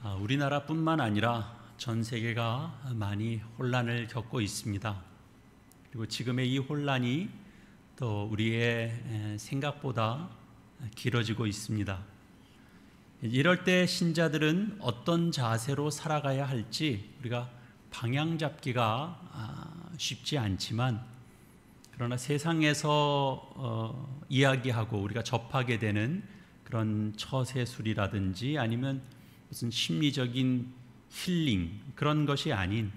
우리나라뿐만 아니라 전 세계가 많이 혼란을 겪고 있습니다. 그리고 지금의 이 혼란이 또 우리의 생각보다 길어지고 있습니다. 이럴 때 신자들은 어떤 자세로 살아가야 할지 우리가 방향 잡기가 쉽지 않지만, 그러나 세상에서 이야기하고 우리가 접하게 되는 그런 처세술이라든지 아니면 무슨 심리적인 힐링, 그런 것이 아닌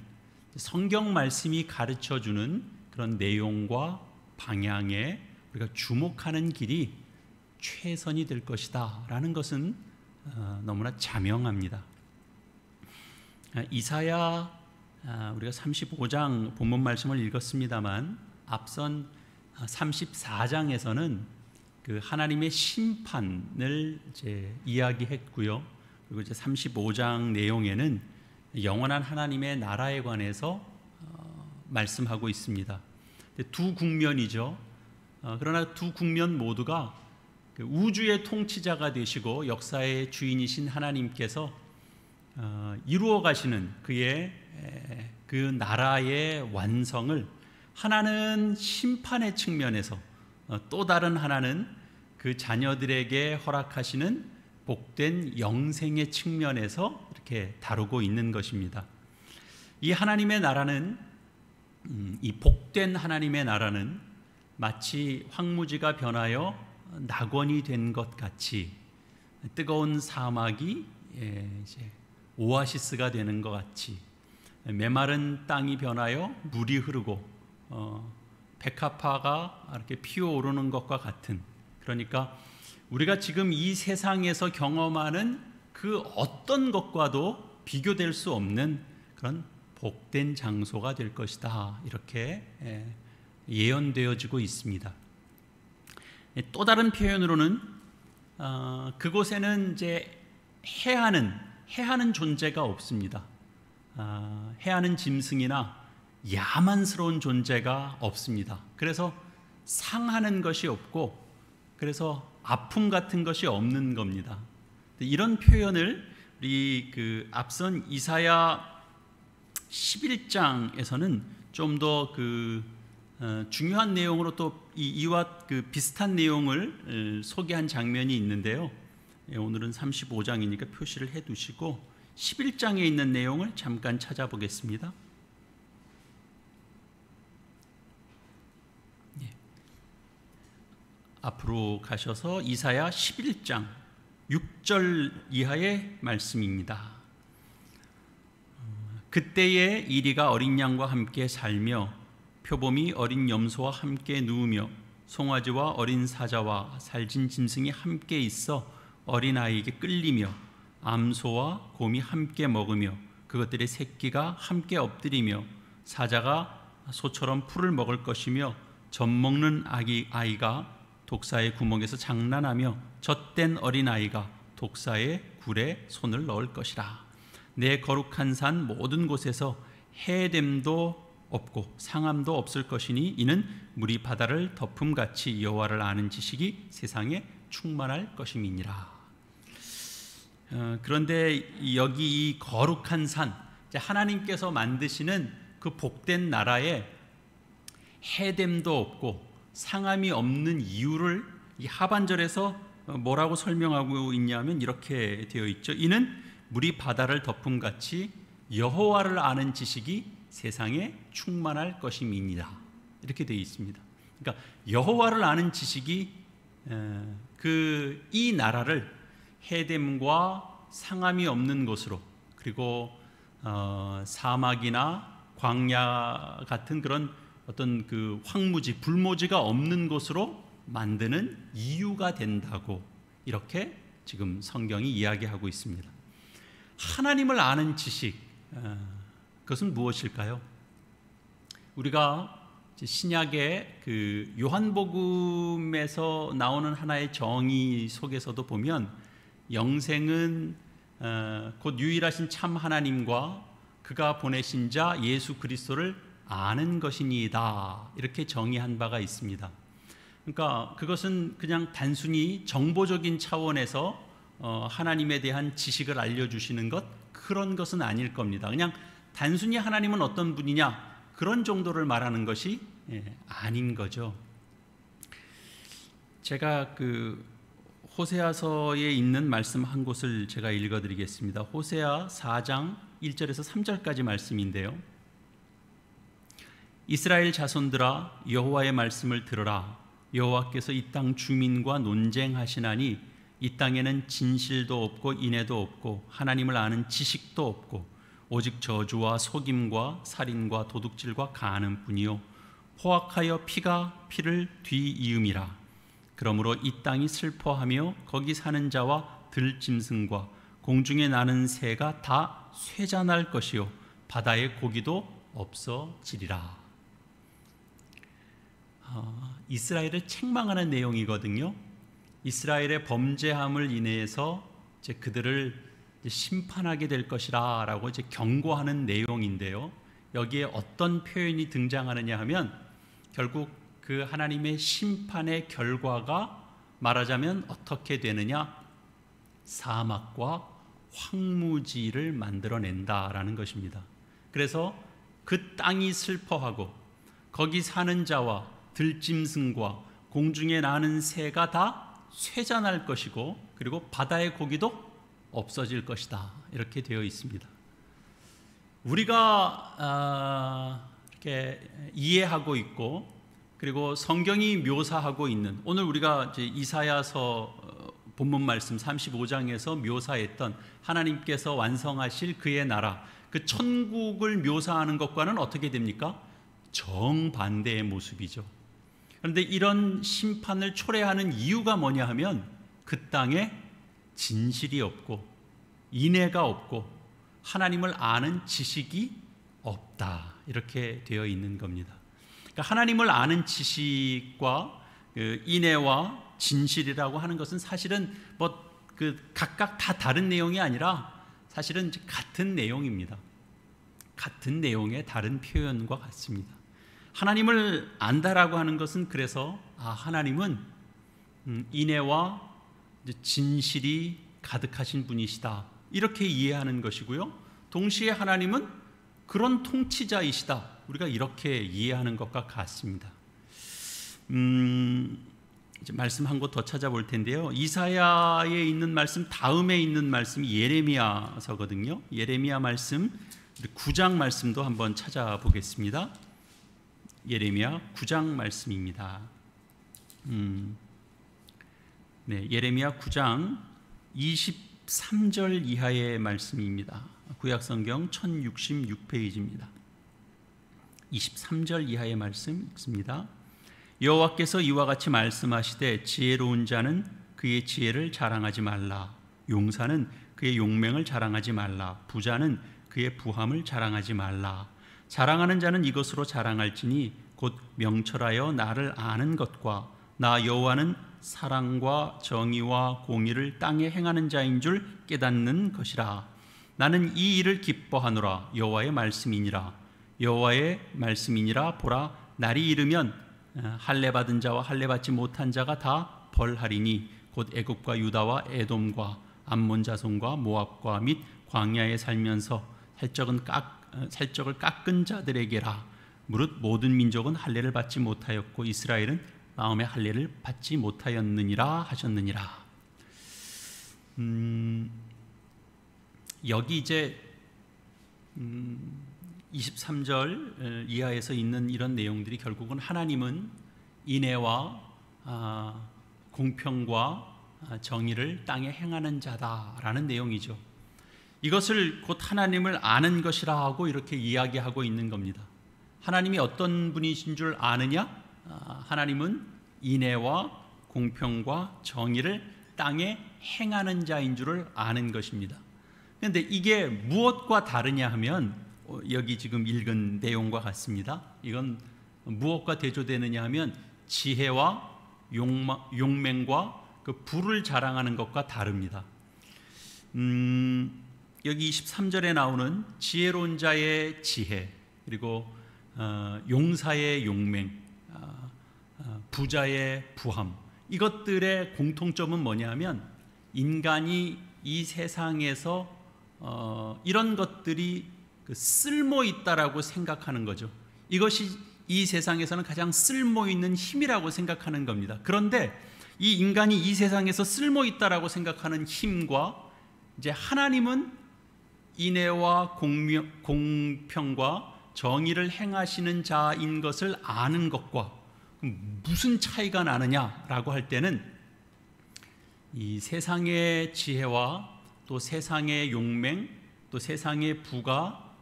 성경 말씀이 가르쳐주는 그런 내용과 방향에 우리가 주목하는 길이 최선이 될 것이다 라는 것은 너무나 자명합니다. 이사야 우리가 35장 본문 말씀을 읽었습니다만, 앞선 34장에서는 그 하나님의 심판을 이제 이야기했고요. 그리고 이제 35장 내용에는 영원한 하나님의 나라에 관해서 말씀하고 있습니다. 두 국면이죠. 그러나 두 국면 모두가 우주의 통치자가 되시고 역사의 주인이신 하나님께서 이루어 가시는 그의 그 나라의 완성을, 하나는 심판의 측면에서, 또 다른 하나는 그 자녀들에게 허락하시는 복된 영생의 측면에서 이렇게 다루고 있는 것입니다. 이 하나님의 나라는, 이 복된 하나님의 나라는 마치 황무지가 변하여 낙원이 된 것 같이, 뜨거운 사막이 이제 오아시스가 되는 것 같이, 메마른 땅이 변하여 물이 흐르고 백합화가 이렇게 피어오르는 것과 같은, 그러니까 우리가 지금 이 세상에서 경험하는 그 어떤 것과도 비교될 수 없는 그런 복된 장소가 될 것이다, 이렇게 예언되어지고 있습니다. 또 다른 표현으로는 그곳에는 이제 해하는 존재가 없습니다. 해하는 짐승이나 야만스러운 존재가 없습니다. 그래서 상하는 것이 없고, 그래서 아픔 같은 것이 없는 겁니다. 이런 표현을 우리 그 앞선 이사야 11장에서는 좀 더 중요한 내용으로 또 이와 그 비슷한 내용을 소개한 장면이 있는데요. 오늘은 35장이니까 표시를 해 두시고 11장에 있는 내용을 잠깐 찾아보겠습니다. 앞으로 가셔서 이사야 11장 6절 이하의 말씀입니다. 그때에 이리가 어린 양과 함께 살며 표범이 어린 염소와 함께 누우며 송아지와 어린 사자와 살진 짐승이 함께 있어 어린아이에게 끌리며 암소와 곰이 함께 먹으며 그것들의 새끼가 함께 엎드리며 사자가 소처럼 풀을 먹을 것이며 젖먹는 아이가 독사의 구멍에서 장난하며 젖된 어린아이가 독사의 굴에 손을 넣을 것이라. 내 거룩한 산 모든 곳에서 해됨도 없고 상함도 없을 것이니 이는 물이 바다를 덮음같이 여호와를 아는 지식이 세상에 충만할 것임이니라. 그런데 여기 이 거룩한 산, 하나님께서 만드시는 그 복된 나라에 해됨도 없고 상함이 없는 이유를 이 하반절에서 뭐라고 설명하고 있냐면 이렇게 되어 있죠. 이는 물이 바다를 덮음같이 여호와를 아는 지식이 세상에 충만할 것임이니라, 이렇게 되어 있습니다. 그러니까 여호와를 아는 지식이 이 나라를 해됨과 상함이 없는 곳으로, 그리고 사막이나 광야 같은 그런 어떤 그 황무지, 불모지가 없는 곳으로 만드는 이유가 된다고, 이렇게 지금 성경이 이야기하고 있습니다. 하나님을 아는 지식, 그것은 무엇일까요? 우리가 신약의 그 요한복음에서 나오는 하나의 정의 속에서도 보면 영생은 곧 유일하신 참 하나님과 그가 보내신 자 예수 그리스도를 아는 것이니이다, 이렇게 정의한 바가 있습니다. 그러니까 그것은 그냥 단순히 정보적인 차원에서 하나님에 대한 지식을 알려주시는 것, 그런 것은 아닐 겁니다. 그냥 단순히 하나님은 어떤 분이냐, 그런 정도를 말하는 것이 아닌 거죠. 제가 그 호세아서에 있는 말씀 한 곳을 제가 읽어드리겠습니다. 호세아 4장 1절에서 3절까지 말씀인데요. 이스라엘 자손들아, 여호와의 말씀을 들으라. 여호와께서 이 땅 주민과 논쟁하시나니 이 땅에는 진실도 없고 인애도 없고 하나님을 아는 지식도 없고 오직 저주와 속임과 살인과 도둑질과 가늠 뿐이요 포악하여 피가 피를 뒤이음이라. 그러므로 이 땅이 슬퍼하며 거기 사는 자와 들짐승과 공중에 나는 새가 다 쇠잔할 것이요 바다의 고기도 없어지리라. 이스라엘을 책망하는 내용이거든요. 이스라엘의 범죄함을 인해서 이제 그들을 심판하게 될 것이라 라고 이제 경고하는 내용인데요. 여기에 어떤 표현이 등장하느냐 하면 결국 그 하나님의 심판의 결과가 말하자면 어떻게 되느냐, 사막과 황무지를 만들어낸다라는 것입니다. 그래서 그 땅이 슬퍼하고 거기 사는 자와 들짐승과 공중에 나는 새가 다 쇠잔할 것이고 그리고 바다의 고기도 없어질 것이다, 이렇게 되어 있습니다. 우리가 이렇게 이해하고 있고 그리고 성경이 묘사하고 있는, 오늘 우리가 이제 이사야서 본문 말씀 35장에서 묘사했던 하나님께서 완성하실 그의 나라, 그 천국을 묘사하는 것과는 어떻게 됩니까? 정반대의 모습이죠. 그런데 이런 심판을 초래하는 이유가 뭐냐 하면 그 땅에 진실이 없고 인애가 없고 하나님을 아는 지식이 없다, 이렇게 되어 있는 겁니다. 그러니까 하나님을 아는 지식과 인애와 진실이라고 하는 것은 사실은 각각 다 다른 내용이 아니라 사실은 같은 내용입니다. 같은 내용의 다른 표현과 같습니다. 하나님을 안다라고 하는 것은 그래서 하나님은 인애와 진실이 가득하신 분이시다, 이렇게 이해하는 것이고요. 동시에 하나님은 그런 통치자이시다, 우리가 이렇게 이해하는 것과 같습니다. 이제 말씀 한 곳 더 찾아볼 텐데요. 이사야에 있는 말씀 다음에 있는 말씀이 예레미야서거든요. 예레미야 말씀 9장 말씀도 한번 찾아보겠습니다. 예레미야 9장 말씀입니다. 예레미야 9장 23절 이하의 말씀입니다. 구약성경 1066페이지입니다. 23절 이하의 말씀 읽습니다. 여호와께서 이와 같이 말씀하시되 지혜로운 자는 그의 지혜를 자랑하지 말라. 용사는 그의 용맹을 자랑하지 말라. 부자는 그의 부함을 자랑하지 말라. 자랑하는 자는 이것으로 자랑할지니 곧 명철하여 나를 아는 것과 나 여호와는 사랑과 정의와 공의를 땅에 행하는 자인 줄 깨닫는 것이라. 나는 이 일을 기뻐하노라. 여호와의 말씀이니라. 여호와의 말씀이니라. 보라, 날이 이르면 할례 받은 자와 할례 받지 못한 자가 다 벌하리니 곧 애굽과 유다와 에돔과 암몬 자손과 모압과 및 광야에 살면서 살적을 깎은 자들에게라. 무릇 모든 민족은 할례를 받지 못하였고 이스라엘은 마음의 할례를 받지 못하였느니라 하셨느니라. 여기 이제 23절 이하에서 있는 이런 내용들이 결국은 하나님은 인애와 공평과 정의를 땅에 행하는 자다라는 내용이죠. 이것을 곧 하나님을 아는 것이라 하고 이렇게 이야기하고 있는 겁니다. 하나님이 어떤 분이신 줄 아느냐? 하나님은 인애와 공평과 정의를 땅에 행하는 자인 줄을 아는 것입니다. 그런데 이게 무엇과 다르냐 하면 여기 지금 읽은 내용과 같습니다. 이건 무엇과 대조되느냐 하면 지혜와 용맹과 그 부를 자랑하는 것과 다릅니다. 여기 23절에 나오는 지혜로운 자의 지혜, 그리고 용사의 용맹, 부자의 부함, 이것들의 공통점은 뭐냐 하면 인간이 이 세상에서 이런 것들이 쓸모 있다라고 생각하는 거죠. 이것이 이 세상에서는 가장 쓸모 있는 힘이라고 생각하는 겁니다. 그런데 이 인간이 이 세상에서 쓸모 있다라고 생각하는 힘과 이제 하나님은 인애와 공평과 정의를 행하시는 자인 것을 아는 것과 무슨 차이가 나느냐라고 할 때는 이 세상의 지혜와 또 세상의 용맹 또 세상의 부가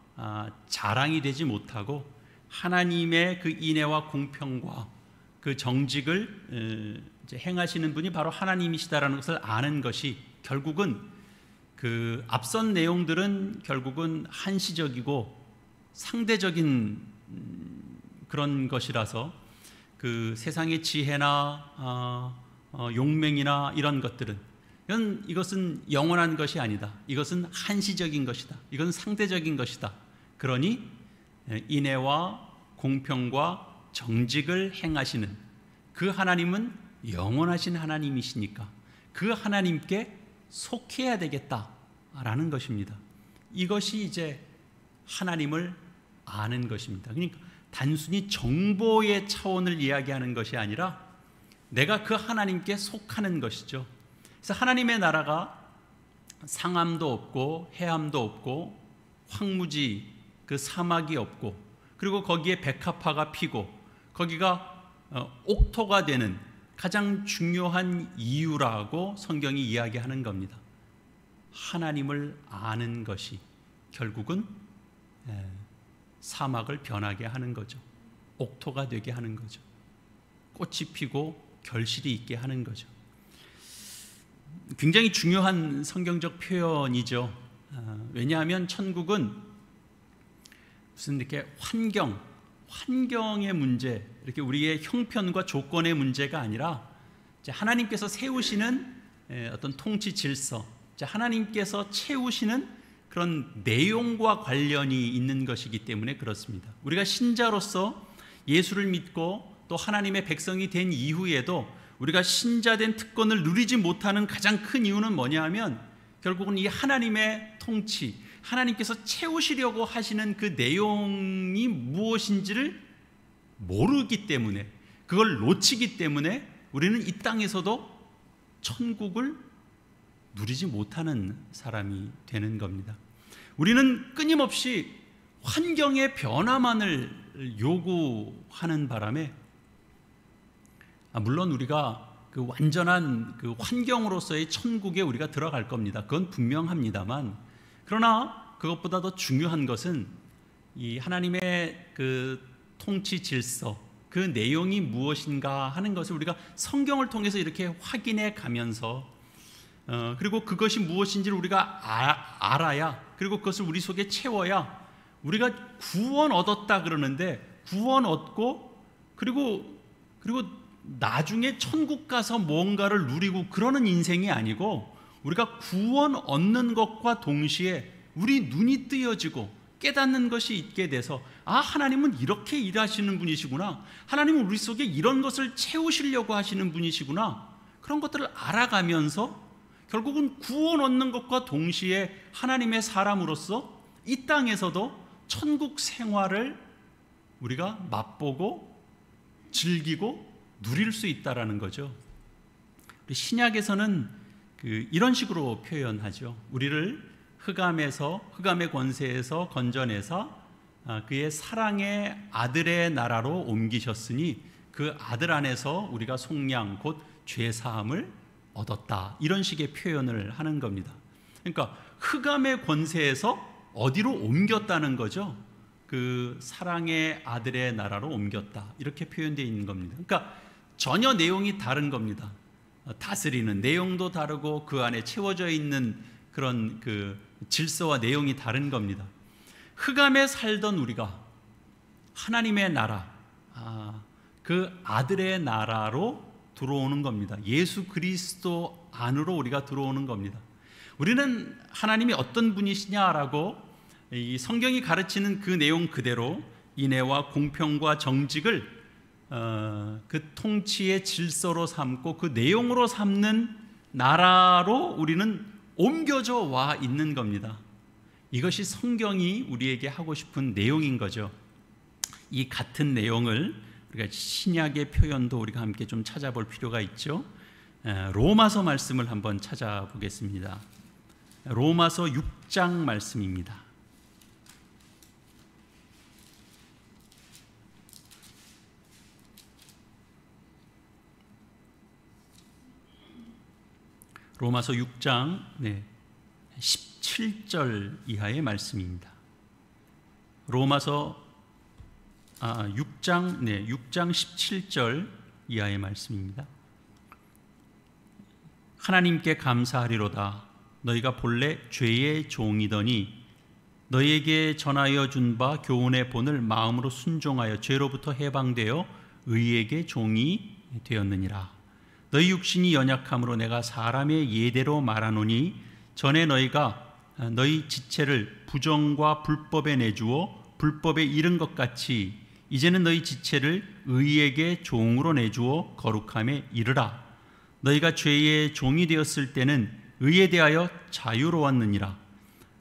자랑이 되지 못하고 하나님의 그 인애와 공평과 그 정직을 이제 행하시는 분이 바로 하나님이시다라는 것을 아는 것이 결국은 그 앞선 내용들은 결국은 한시적이고 상대적인 그런 것이라서 그 세상의 지혜나 용맹이나 이런 것들은 이것은 영원한 것이 아니다. 이것은 한시적인 것이다. 이것은 상대적인 것이다. 그러니 인애와 공평과 정직을 행하시는 그 하나님은 영원하신 하나님이시니까 그 하나님께 속해야 되겠다라는 것입니다. 이것이 이제 하나님을 아는 것입니다. 그러니까 단순히 정보의 차원을 이야기하는 것이 아니라 내가 그 하나님께 속하는 것이죠. 그래서 하나님의 나라가 상함도 없고 해함도 없고 황무지 그 사막이 없고 그리고 거기에 백합화가 피고 거기가 옥토가 되는 가장 중요한 이유라고 성경이 이야기하는 겁니다. 하나님을 아는 것이 결국은 사막을 변하게 하는 거죠. 옥토가 되게 하는 거죠. 꽃이 피고 결실이 있게 하는 거죠. 굉장히 중요한 성경적 표현이죠. 왜냐하면 천국은 무슨 이렇게 환경의 문제, 이렇게 우리의 형편과 조건의 문제가 아니라 하나님께서 세우시는 어떤 통치 질서, 하나님께서 채우시는 그런 내용과 관련이 있는 것이기 때문에 그렇습니다. 우리가 신자로서 예수를 믿고 또 하나님의 백성이 된 이후에도 우리가 신자된 특권을 누리지 못하는 가장 큰 이유는 뭐냐 하면 결국은 이 하나님의 통치, 하나님께서 채우시려고 하시는 그 내용이 무엇인지를 모르기 때문에, 그걸 놓치기 때문에 우리는 이 땅에서도 천국을 누리지 못하는 사람이 되는 겁니다. 우리는 끊임없이 환경의 변화만을 요구하는 바람에 물론 우리가 그 완전한 그 환경으로서의 천국에 우리가 들어갈 겁니다. 그건 분명합니다만, 그러나 그것보다 더 중요한 것은 이 하나님의 그 통치 질서, 그 내용이 무엇인가 하는 것을 우리가 성경을 통해서 이렇게 확인해 가면서 그리고 그것이 무엇인지를 우리가 알아야, 그리고 그것을 우리 속에 채워야 우리가 구원 얻었다 그러는데 구원 얻고 그리고 나중에 천국 가서 뭔가를 누리고 그러는 인생이 아니고, 우리가 구원 얻는 것과 동시에 우리 눈이 뜨여지고 깨닫는 것이 있게 돼서 하나님은 이렇게 일하시는 분이시구나, 하나님은 우리 속에 이런 것을 채우시려고 하시는 분이시구나, 그런 것들을 알아가면서 결국은 구원 얻는 것과 동시에 하나님의 사람으로서 이 땅에서도 천국 생활을 우리가 맛보고 즐기고 누릴 수 있다라는 거죠. 신약에서는 이런 식으로 표현하죠. 우리를 흑암의 권세에서 건져내서 그의 사랑의 아들의 나라로 옮기셨으니 그 아들 안에서 우리가 속량 곧 죄사함을 얻었다, 이런 식의 표현을 하는 겁니다. 그러니까 흑암의 권세에서 어디로 옮겼다는 거죠. 그 사랑의 아들의 나라로 옮겼다, 이렇게 표현되어 있는 겁니다. 그러니까 전혀 내용이 다른 겁니다. 다스리는 내용도 다르고 그 안에 채워져 있는 그런 그 질서와 내용이 다른 겁니다. 흑암에 살던 우리가 하나님의 나라, 그 아들의 나라로 들어오는 겁니다. 예수 그리스도 안으로 우리가 들어오는 겁니다. 우리는 하나님이 어떤 분이시냐라고 이 성경이 가르치는 그 내용 그대로 인애와 공평과 정직을 그 통치의 질서로 삼고 그 내용으로 삼는 나라로 우리는 옮겨져 와 있는 겁니다. 이것이 성경이 우리에게 하고 싶은 내용인 거죠. 이 같은 내용을 우리가 신약의 표현도 우리가 함께 좀 찾아볼 필요가 있죠. 로마서 말씀을 한번 찾아보겠습니다. 로마서 6장 말씀입니다. 로마서 6장 17절 이하의 말씀입니다. 로마서 6장 17절 이하의 말씀입니다. 하나님께 감사하리로다. 너희가 본래 죄의 종이더니 너희에게 전하여 준 바 교훈의 본을 마음으로 순종하여 죄로부터 해방되어 의에게 종이 되었느니라. 너희 육신이 연약함으로 내가 사람의 예대로 말하노니 전에 너희가 너희 지체를 부정과 불법에 내주어 불법에 이른 것 같이 이제는 너희 지체를 의에게 종으로 내주어 거룩함에 이르라. 너희가 죄의 종이 되었을 때는 의에 대하여 자유로웠느니라.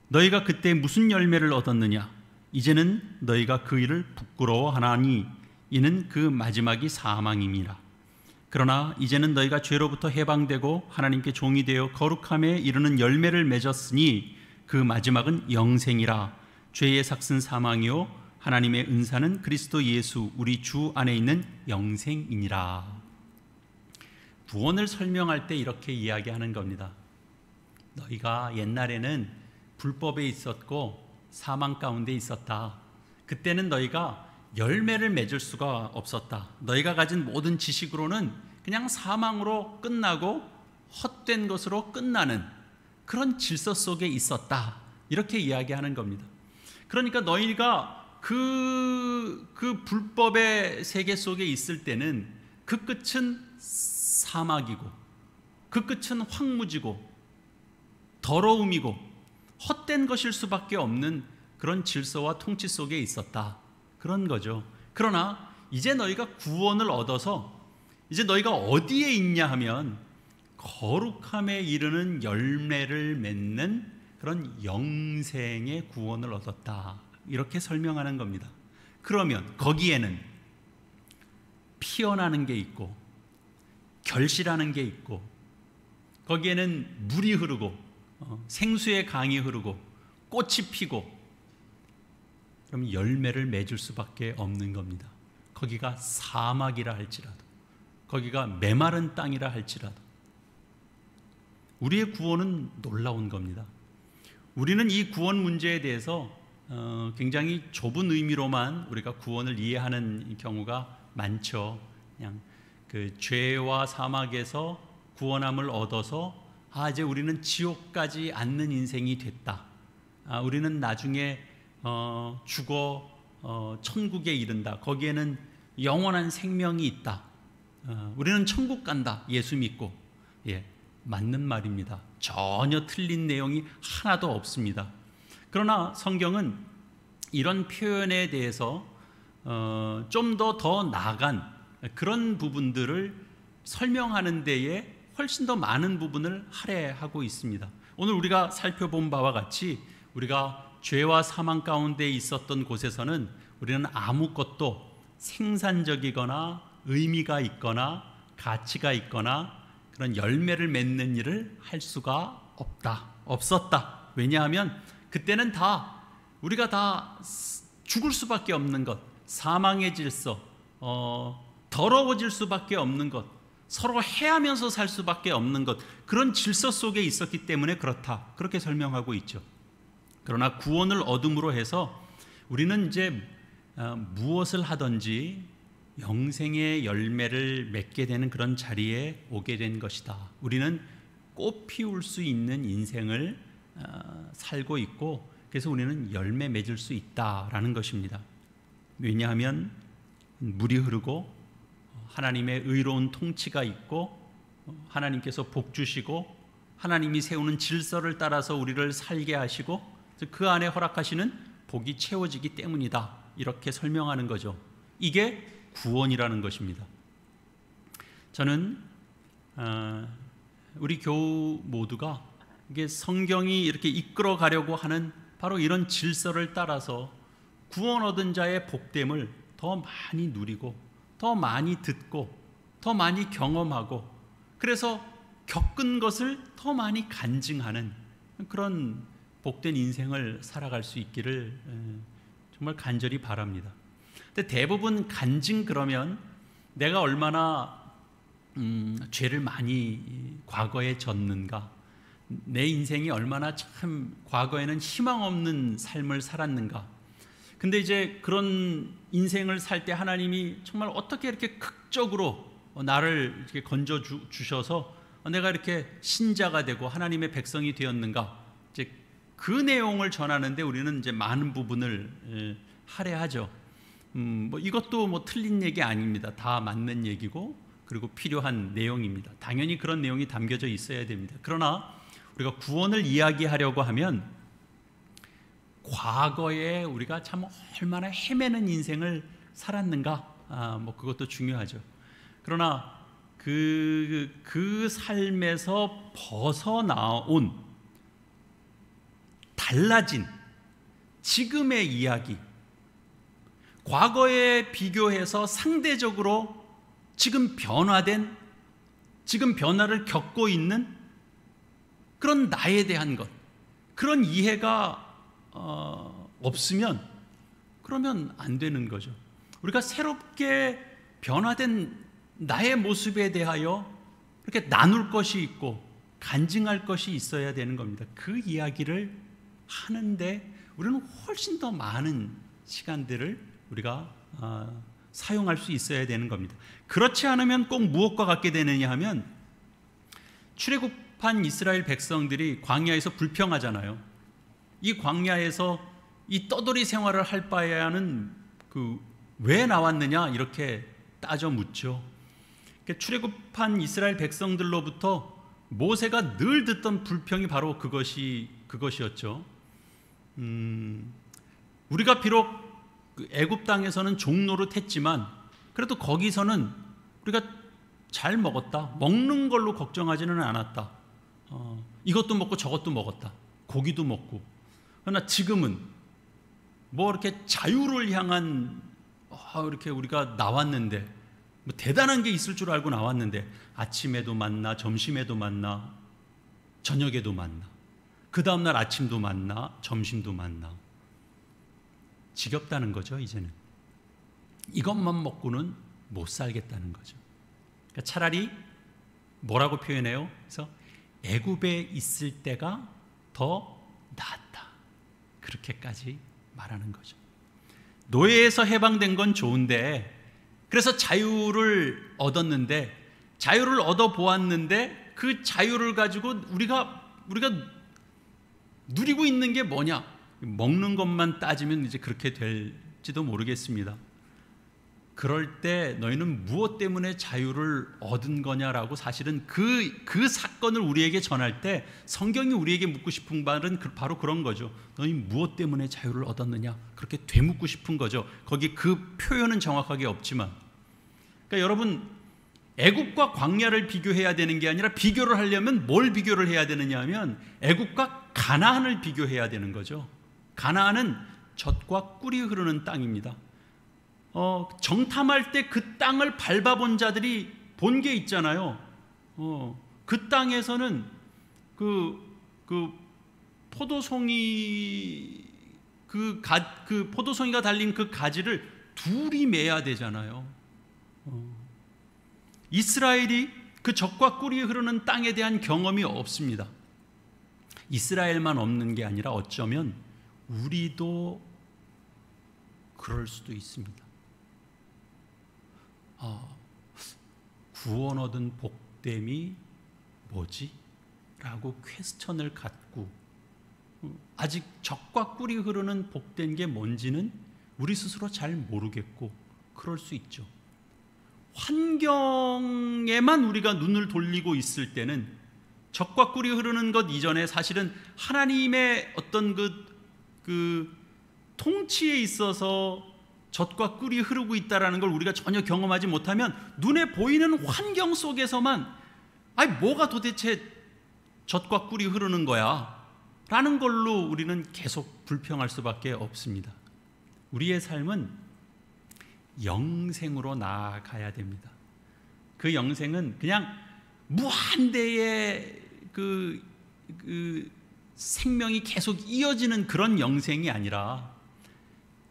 너희가 그때 무슨 열매를 얻었느냐? 이제는 너희가 그 일을 부끄러워하나니 이는 그 마지막이 사망임이라. 그러나 이제는 너희가 죄로부터 해방되고 하나님께 종이 되어 거룩함에 이르는 열매를 맺었으니 그 마지막은 영생이라. 죄의 삭은 사망이요 하나님의 은사는 그리스도 예수 우리 주 안에 있는 영생이니라. 구원을 설명할 때 이렇게 이야기하는 겁니다. 너희가 옛날에는 불법에 있었고 사망 가운데 있었다. 그때는 너희가 열매를 맺을 수가 없었다. 너희가 가진 모든 지식으로는 그냥 사망으로 끝나고 헛된 것으로 끝나는 그런 질서 속에 있었다. 이렇게 이야기하는 겁니다. 그러니까 너희가 그 불법의 세계 속에 있을 때는 그 끝은 사막이고 그 끝은 황무지고 더러움이고 헛된 것일 수밖에 없는 그런 질서와 통치 속에 있었다. 그런 거죠. 그러나 이제 너희가 구원을 얻어서 이제 너희가 어디에 있냐 하면 거룩함에 이르는 열매를 맺는 그런 영생의 구원을 얻었다. 이렇게 설명하는 겁니다. 그러면 거기에는 피어나는 게 있고 결실하는 게 있고 거기에는 물이 흐르고 생수의 강이 흐르고 꽃이 피고 그럼 열매를 맺을 수밖에 없는 겁니다. 거기가 사막이라 할지라도 거기가 메마른 땅이라 할지라도 우리의 구원은 놀라운 겁니다. 우리는 이 구원 문제에 대해서 굉장히 좁은 의미로만 우리가 구원을 이해하는 경우가 많죠. 그냥 그 죄와 사막에서 구원함을 얻어서 이제 우리는 지옥 가지 않는 인생이 됐다. 우리는 나중에 죽어 천국에 이른다. 거기에는 영원한 생명이 있다. 우리는 천국 간다. 예수 믿고. 맞는 말입니다. 전혀 틀린 내용이 하나도 없습니다. 그러나 성경은 이런 표현에 대해서 좀 더 나아간 그런 부분들을 설명하는 데에 훨씬 더 많은 부분을 할애하고 있습니다. 오늘 우리가 살펴본 바와 같이 우리가 죄와 사망 가운데 있었던 곳에서는 우리는 아무것도 생산적이거나 의미가 있거나 가치가 있거나 그런 열매를 맺는 일을 할 수가 없었다. 왜냐하면 그때는 우리가 다 죽을 수밖에 없는 것, 사망의 질서, 더러워질 수밖에 없는 것, 서로 해하면서 살 수밖에 없는 것, 그런 질서 속에 있었기 때문에 그렇다. 그렇게 설명하고 있죠. 그러나 구원을 얻음으로 해서 우리는 이제 무엇을 하든지 영생의 열매를 맺게 되는 그런 자리에 오게 된 것이다. 우리는 꽃 피울 수 있는 인생을 살고 있고 그래서 우리는 열매 맺을 수 있다라는 것입니다. 왜냐하면 물이 흐르고 하나님의 의로운 통치가 있고 하나님께서 복 주시고 하나님이 세우는 질서를 따라서 우리를 살게 하시고 그 안에 허락하시는 복이 채워지기 때문이다. 이렇게 설명하는 거죠. 이게 구원이라는 것입니다. 저는 우리 교우 모두가 이게 성경이 이렇게 이끌어 가려고 하는 바로 이런 질서를 따라서 구원 얻은 자의 복됨을 더 많이 누리고 더 많이 듣고 더 많이 경험하고 그래서 겪은 것을 더 많이 간증하는 그런 복된 인생을 살아갈 수 있기를 정말 간절히 바랍니다. 근데 대부분 간증 그러면 내가 얼마나 죄를 많이 과거에 졌는가, 내 인생이 얼마나 참 과거에는 희망 없는 삶을 살았는가. 근데 이제 그런 인생을 살 때 하나님이 정말 어떻게 이렇게 극적으로 나를 이렇게 건져 주셔서 내가 이렇게 신자가 되고 하나님의 백성이 되었는가, 이제 그 내용을 전하는데 우리는 이제 많은 부분을 할애하죠. 뭐 이것도 뭐 틀린 얘기 아닙니다. 다 맞는 얘기고 그리고 필요한 내용입니다. 당연히 그런 내용이 담겨져 있어야 됩니다. 그러나 우리가 구원을 이야기하려고 하면 과거에 우리가 참 얼마나 헤매는 인생을 살았는가, 뭐 그것도 중요하죠. 그러나 그 삶에서 벗어나온 달라진 지금의 이야기, 과거에 비교해서 상대적으로 지금 변화된, 지금 변화를 겪고 있는 그런 나에 대한 것, 그런 이해가 없으면 그러면 안 되는 거죠. 우리가 새롭게 변화된 나의 모습에 대하여 이렇게 나눌 것이 있고 간증할 것이 있어야 되는 겁니다. 그 이야기를 하는데 우리는 훨씬 더 많은 시간들을 우리가 사용할 수 있어야 되는 겁니다. 그렇지 않으면 꼭 무엇과 같게 되느냐 하면 출애굽한 이스라엘 백성들이 광야에서 불평하잖아요. 이 광야에서 이 떠돌이 생활을 할 바에는 왜 나왔느냐 이렇게 따져 묻죠. 출애굽한 이스라엘 백성들로부터 모세가 늘 듣던 불평이 바로 그것이었죠. 우리가 비록 애굽 땅에서는 종노릇했지만 그래도 거기서는 우리가 잘 먹었다, 먹는 걸로 걱정하지는 않았다. 이것도 먹고 저것도 먹었다, 고기도 먹고. 그러나 지금은 뭐 이렇게 자유를 향한 이렇게 우리가 나왔는데, 뭐 대단한 게 있을 줄 알고 나왔는데 아침에도 만나, 점심에도 만나, 저녁에도 만나, 그 다음날 아침도 만나, 점심도 만나. 지겹다는 거죠. 이제는 이것만 먹고는 못 살겠다는 거죠. 그러니까 차라리 뭐라고 표현해요? 그래서 애굽에 있을 때가 더 낫다, 그렇게까지 말하는 거죠. 노예에서 해방된 건 좋은데, 그래서 자유를 얻었는데, 자유를 얻어 보았는데 그 자유를 가지고 우리가 누리고 있는 게 뭐냐? 먹는 것만 따지면 이제 그렇게 될지도 모르겠습니다. 그럴 때 너희는 무엇 때문에 자유를 얻은 거냐라고 사실은 그 사건을 우리에게 전할 때 성경이 우리에게 묻고 싶은 말은 바로 그런 거죠. 너희 무엇 때문에 자유를 얻었느냐? 그렇게 되묻고 싶은 거죠. 거기 그 표현은 정확하게 없지만, 그러니까 여러분, 애굽과 광야를 비교해야 되는 게 아니라 비교를 하려면 뭘 비교를 해야 되느냐 하면 애굽과 가나안을 비교해야 되는 거죠. 가나안은 젖과 꿀이 흐르는 땅입니다. 정탐할 때 그 땅을 밟아본 자들이 본 게 있잖아요. 그 땅에서는 그 포도송이 포도송이가 달린 그 가지를 둘이 매야 되잖아요. 이스라엘이 그 젖과 꿀이 흐르는 땅에 대한 경험이 없습니다. 이스라엘만 없는 게 아니라 어쩌면 우리도 그럴 수도 있습니다. 구원 얻은 복됨이 뭐지? 라고 퀘스천을 갖고 아직 젖과 꿀이 흐르는 복된 게 뭔지는 우리 스스로 잘 모르겠고 그럴 수 있죠. 환경에만 우리가 눈을 돌리고 있을 때는 젖과 꿀이 흐르는 것 이전에 사실은 하나님의 어떤 그 통치에 있어서 젖과 꿀이 흐르고 있다는 걸 우리가 전혀 경험하지 못하면 눈에 보이는 환경 속에서만 아니 뭐가 도대체 젖과 꿀이 흐르는 거야? 라는 걸로 우리는 계속 불평할 수밖에 없습니다. 우리의 삶은 영생으로 나아가야 됩니다. 그 영생은 그냥 무한대의 그 생명이 계속 이어지는 그런 영생이 아니라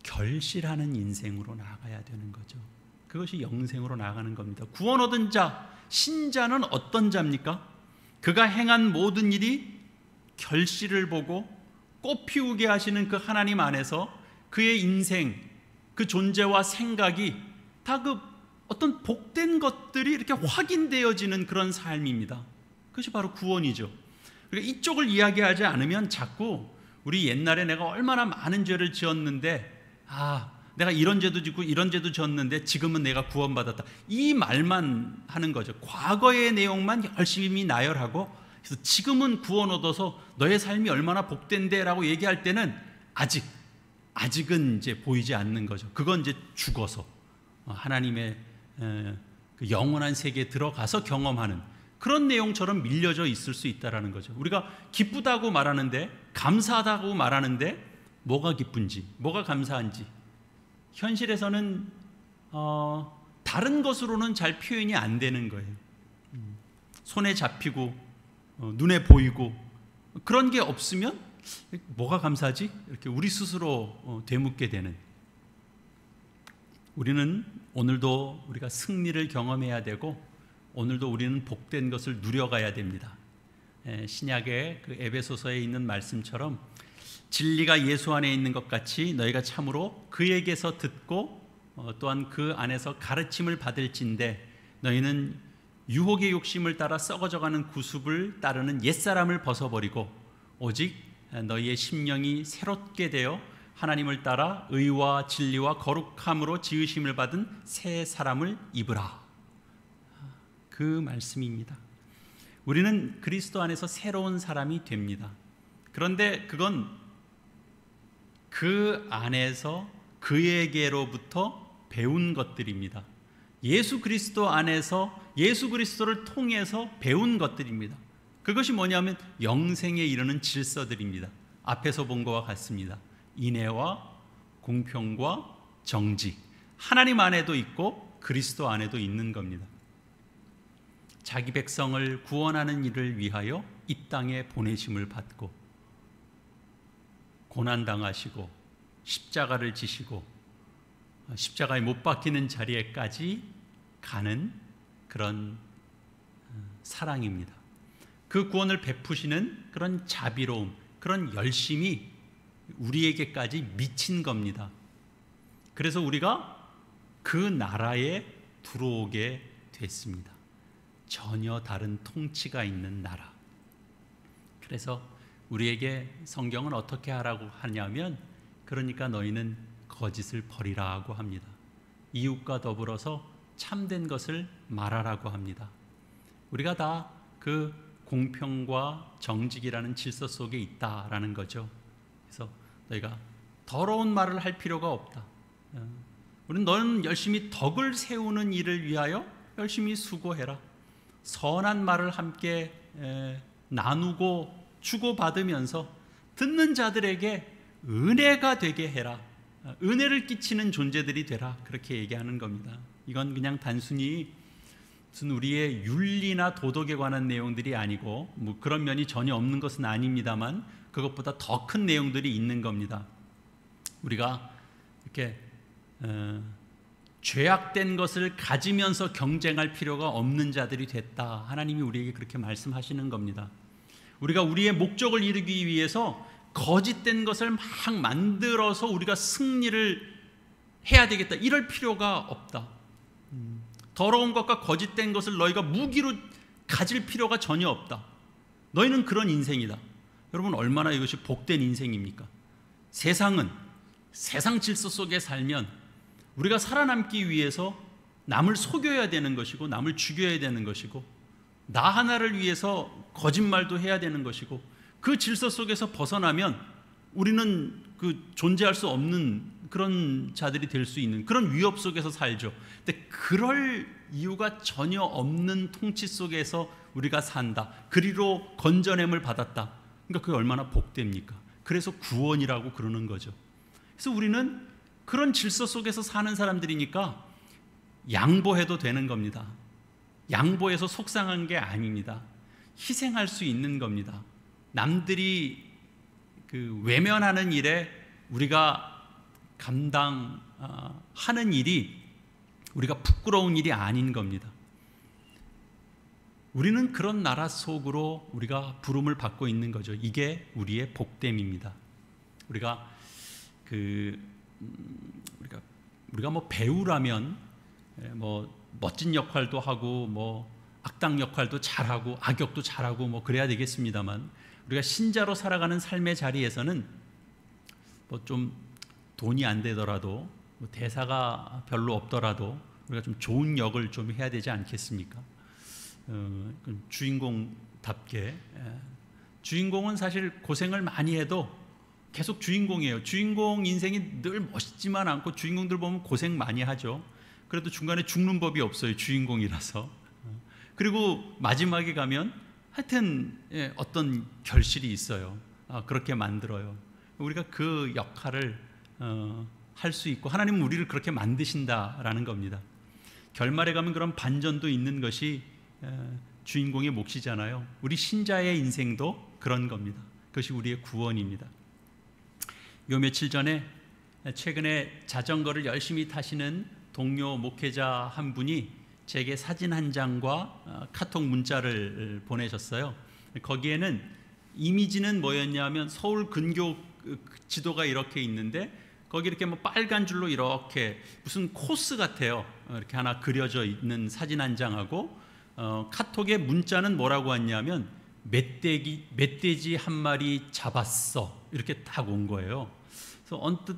결실하는 인생으로 나아가야 되는 거죠. 그것이 영생으로 나아가는 겁니다. 구원 얻은 자, 신자는 어떤 자입니까? 그가 행한 모든 일이 결실을 보고 꽃 피우게 하시는 그 하나님 안에서 그의 인생, 그 존재와 생각이 다 그 어떤 복된 것들이 이렇게 확인되어지는 그런 삶입니다. 그것이 바로 구원이죠. 그러니까 이쪽을 이야기하지 않으면 자꾸 우리 옛날에 내가 얼마나 많은 죄를 지었는데 내가 이런 죄도 짓고 이런 죄도 지었는데 지금은 내가 구원받았다, 이 말만 하는 거죠. 과거의 내용만 열심히 나열하고 그래서 지금은 구원 얻어서 너의 삶이 얼마나 복된데 라고 얘기할 때는 아직은 이제 보이지 않는 거죠. 그건 이제 죽어서 하나님의 그 영원한 세계에 들어가서 경험하는 그런 내용처럼 밀려져 있을 수 있다는 거죠. 우리가 기쁘다고 말하는데, 감사하다고 말하는데 뭐가 기쁜지, 뭐가 감사한지 현실에서는 다른 것으로는 잘 표현이 안 되는 거예요. 손에 잡히고 눈에 보이고 그런 게 없으면 뭐가 감사하지? 이렇게 우리 스스로 되묻게 되는. 우리는 오늘도 우리가 승리를 경험해야 되고 오늘도 우리는 복된 것을 누려가야 됩니다. 신약의 그 에베소서에 있는 말씀처럼 진리가 예수 안에 있는 것 같이 너희가 참으로 그에게서 듣고 또한 그 안에서 가르침을 받을진대 너희는 유혹의 욕심을 따라 썩어져가는 구습을 따르는 옛사람을 벗어버리고 오직 너희의 심령이 새롭게 되어 하나님을 따라 의와 진리와 거룩함으로 지으심을 받은 새 사람을 입으라. 그 말씀입니다. 우리는 그리스도 안에서 새로운 사람이 됩니다. 그런데 그건 그 안에서 그에게로부터 배운 것들입니다. 예수 그리스도 안에서 예수 그리스도를 통해서 배운 것들입니다. 그것이 뭐냐면 영생에 이르는 질서들입니다. 앞에서 본 것과 같습니다. 인애와 공평과 정직, 하나님 안에도 있고 그리스도 안에도 있는 겁니다. 자기 백성을 구원하는 일을 위하여 이 땅에 보내심을 받고 고난당하시고 십자가를 지시고 십자가에 못 박히는 자리에까지 가는 그런 사랑입니다. 그 구원을 베푸시는 그런 자비로움, 그런 열심이 우리에게까지 미친 겁니다. 그래서 우리가 그 나라에 들어오게 됐습니다. 전혀 다른 통치가 있는 나라. 그래서 우리에게 성경은 어떻게 하라고 하냐면 그러니까 너희는 거짓을 버리라고 합니다. 이웃과 더불어서 참된 것을 말하라고 합니다. 우리가 다 그 공평과 정직이라는 질서 속에 있다라는 거죠. 그래서 너희가 더러운 말을 할 필요가 없다. 우리는 너는 열심히 덕을 세우는 일을 위하여 열심히 수고해라. 선한 말을 함께 나누고 주고받으면서 듣는 자들에게 은혜가 되게 해라. 은혜를 끼치는 존재들이 되라. 그렇게 얘기하는 겁니다. 이건 그냥 단순히 무슨 우리의 윤리나 도덕에 관한 내용들이 아니고 뭐 그런 면이 전혀 없는 것은 아닙니다만 그것보다 더 큰 내용들이 있는 겁니다. 우리가 이렇게 죄악된 것을 가지면서 경쟁할 필요가 없는 자들이 됐다. 하나님이 우리에게 그렇게 말씀하시는 겁니다. 우리가 우리의 목적을 이루기 위해서 거짓된 것을 막 만들어서 우리가 승리를 해야 되겠다, 이럴 필요가 없다. 더러운 것과 거짓된 것을 너희가 무기로 가질 필요가 전혀 없다. 너희는 그런 인생이다. 여러분, 얼마나 이것이 복된 인생입니까? 세상 질서 속에 살면 우리가 살아남기 위해서 남을 속여야 되는 것이고 남을 죽여야 되는 것이고 나 하나를 위해서 거짓말도 해야 되는 것이고 그 질서 속에서 벗어나면 우리는 그 존재할 수 없는 그런 자들이 될 수 있는 그런 위협 속에서 살죠. 근데 그럴 이유가 전혀 없는 통치 속에서 우리가 산다. 그리로 건져냄을 받았다. 그러니까 그게 얼마나 복됩니까? 그래서 구원이라고 그러는 거죠. 그래서 우리는 그런 질서 속에서 사는 사람들이니까 양보해도 되는 겁니다. 양보해서 속상한 게 아닙니다. 희생할 수 있는 겁니다. 남들이 외면하는 일에 우리가 감당하는 일이 우리가 부끄러운 일이 아닌 겁니다. 우리는 그런 나라 속으로 우리가 부름을 받고 있는 거죠. 이게 우리의 복됨입니다. 우리가 뭐 배우라면 뭐 멋진 역할도 하고 뭐 악당 역할도 잘하고 악역도 잘하고 뭐 그래야 되겠습니다만, 우리가 신자로 살아가는 삶의 자리에서는 뭐 좀 돈이 안 되더라도 뭐 대사가 별로 없더라도 우리가 좀 좋은 역을 좀 해야 되지 않겠습니까? 주인공답게. 주인공은 사실 고생을 많이 해도 계속 주인공이에요. 주인공 인생이 늘 멋있지만 않고, 주인공들 보면 고생 많이 하죠. 그래도 중간에 죽는 법이 없어요, 주인공이라서. 그리고 마지막에 가면 하여튼 어떤 결실이 있어요. 그렇게 만들어요. 우리가 그 역할을 할 수 있고, 하나님은 우리를 그렇게 만드신다라는 겁니다. 결말에 가면 그런 반전도 있는 것이 주인공의 몫이잖아요. 우리 신자의 인생도 그런 겁니다. 그것이 우리의 구원입니다. 요 며칠 전에 최근에 자전거를 열심히 타시는 동료 목회자 한 분이 제게 사진 한 장과 카톡 문자를 보내셨어요. 거기에는 이미지는 뭐였냐면 서울 근교 지도가 이렇게 있는데, 거기 이렇게 뭐 빨간 줄로 이렇게 무슨 코스 같아요. 이렇게 하나 그려져 있는 사진 한 장하고, 카톡의 문자는 뭐라고 왔냐면 멧돼지 한 마리 잡았어, 이렇게 딱 온 거예요. 그래서 언뜻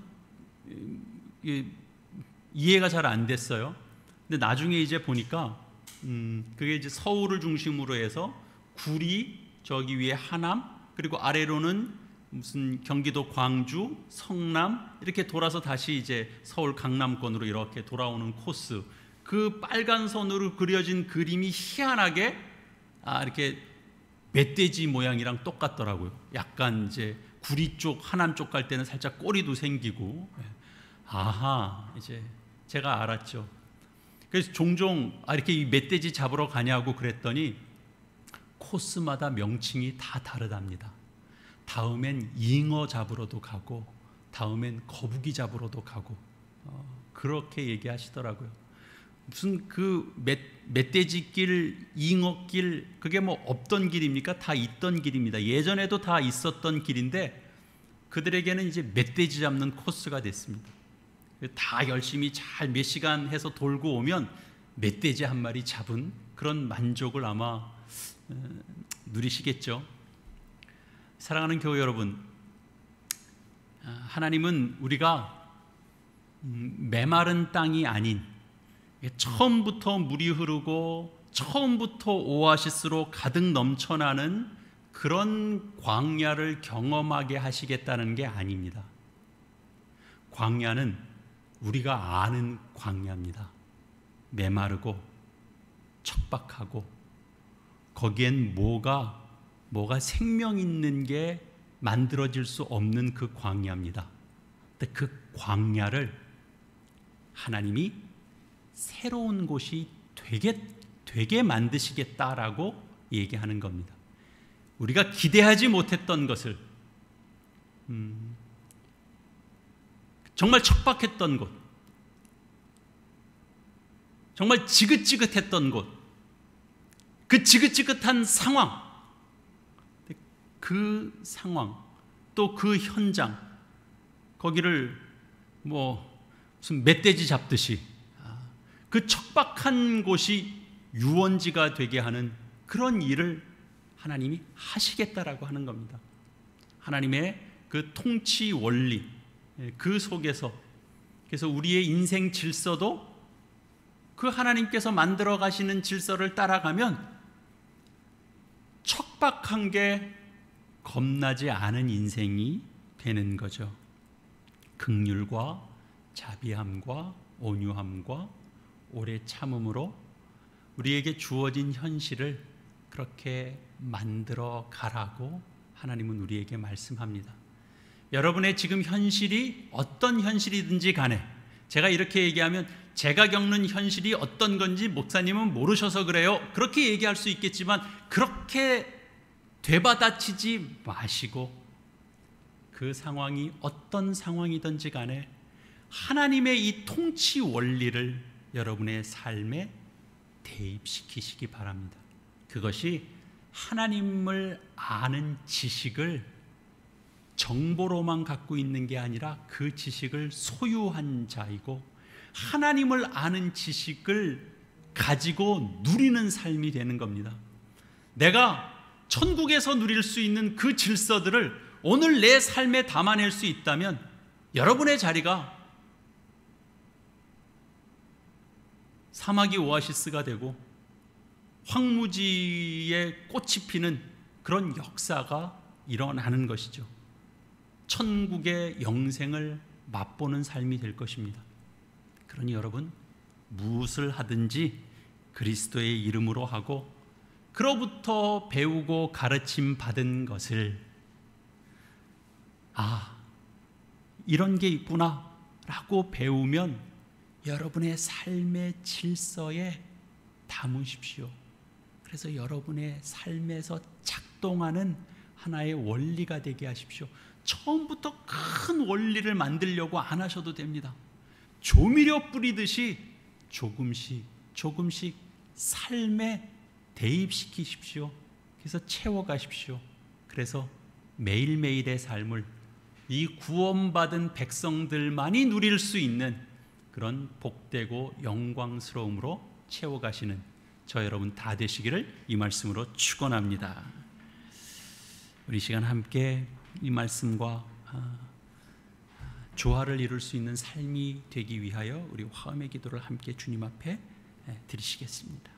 이해가 잘 안 됐어요. 근데 나중에 이제 보니까 그게 이제 서울을 중심으로 해서 구리, 저기 위에 하남, 그리고 아래로는 무슨 경기도 광주, 성남, 이렇게 돌아서 다시 이제 서울 강남권으로 이렇게 돌아오는 코스. 그 빨간 선으로 그려진 그림이 희한하게 이렇게 멧돼지 모양이랑 똑같더라고요. 약간 이제 구리 쪽, 하남 쪽 갈 때는 살짝 꼬리도 생기고. 아하, 이제 제가 알았죠. 그래서 종종 이렇게 이 멧돼지 잡으러 가냐고 그랬더니 코스마다 명칭이 다 다르답니다. 다음엔 잉어 잡으러도 가고, 다음엔 거북이 잡으러도 가고, 그렇게 얘기하시더라고요. 무슨 그 멧돼지길, 잉어길, 그게 뭐 없던 길입니까? 다 있던 길입니다. 예전에도 다 있었던 길인데 그들에게는 이제 멧돼지 잡는 코스가 됐습니다. 다 열심히 잘 몇 시간 해서 돌고 오면 멧돼지 한 마리 잡은 그런 만족을 아마 누리시겠죠. 사랑하는 교회 여러분, 하나님은 우리가 메마른 땅이 아닌, 처음부터 물이 흐르고 처음부터 오아시스로 가득 넘쳐나는 그런 광야를 경험하게 하시겠다는 게 아닙니다. 광야는 우리가 아는 광야입니다. 메마르고 척박하고 거기엔 뭐가 생명 있는 게 만들어질 수 없는 그 광야입니다. 근데 그 광야를 하나님이 새로운 곳이 되게 만드시겠다라고 얘기하는 겁니다. 우리가 기대하지 못했던 것을, 정말 척박했던 곳, 정말 지긋지긋했던 곳, 그 지긋지긋한 상황, 그 상황, 또 그 현장, 거기를 무슨 멧돼지 잡듯이 그 척박한 곳이 유원지가 되게 하는 그런 일을 하나님이 하시겠다라고 하는 겁니다. 하나님의 그 통치 원리, 그 속에서, 그래서 우리의 인생 질서도 그 하나님께서 만들어 가시는 질서를 따라가면 척박한 게 겁나지 않은 인생이 되는 거죠. 긍휼과 자비함과 온유함과 오래 참음으로 우리에게 주어진 현실을 그렇게 만들어 가라고 하나님은 우리에게 말씀합니다. 여러분의 지금 현실이 어떤 현실이든지 간에, 제가 이렇게 얘기하면 제가 겪는 현실이 어떤 건지 목사님은 모르셔서 그래요, 그렇게 얘기할 수 있겠지만 그렇게 되받아치지 마시고, 그 상황이 어떤 상황이든지 간에 하나님의 이 통치 원리를 여러분의 삶에 대입시키시기 바랍니다. 그것이 하나님을 아는 지식을 정보로만 갖고 있는 게 아니라 그 지식을 소유한 자이고, 하나님을 아는 지식을 가지고 누리는 삶이 되는 겁니다. 내가 천국에서 누릴 수 있는 그 질서들을 오늘 내 삶에 담아낼 수 있다면 여러분의 자리가 사막이 오아시스가 되고 황무지에 꽃이 피는 그런 역사가 일어나는 것이죠. 천국의 영생을 맛보는 삶이 될 것입니다. 그러니 여러분, 무엇을 하든지 그리스도의 이름으로 하고, 그로부터 배우고 가르침 받은 것을 이런 게 있구나 라고 배우면 여러분의 삶의 질서에 담으십시오. 그래서 여러분의 삶에서 작동하는 하나의 원리가 되게 하십시오. 처음부터 큰 원리를 만들려고 안 하셔도 됩니다. 조미료 뿌리듯이 조금씩 조금씩 삶에 대입시키십시오. 그래서 채워가십시오. 그래서 매일매일의 삶을 이 구원받은 백성들만이 누릴 수 있는 그런 복되고 영광스러움으로 채워가시는 저 여러분 다 되시기를 이 말씀으로 축원합니다. 우리 시간 함께 이 말씀과 조화를 이룰 수 있는 삶이 되기 위하여 우리 화음의 기도를 함께 주님 앞에 드리시겠습니다.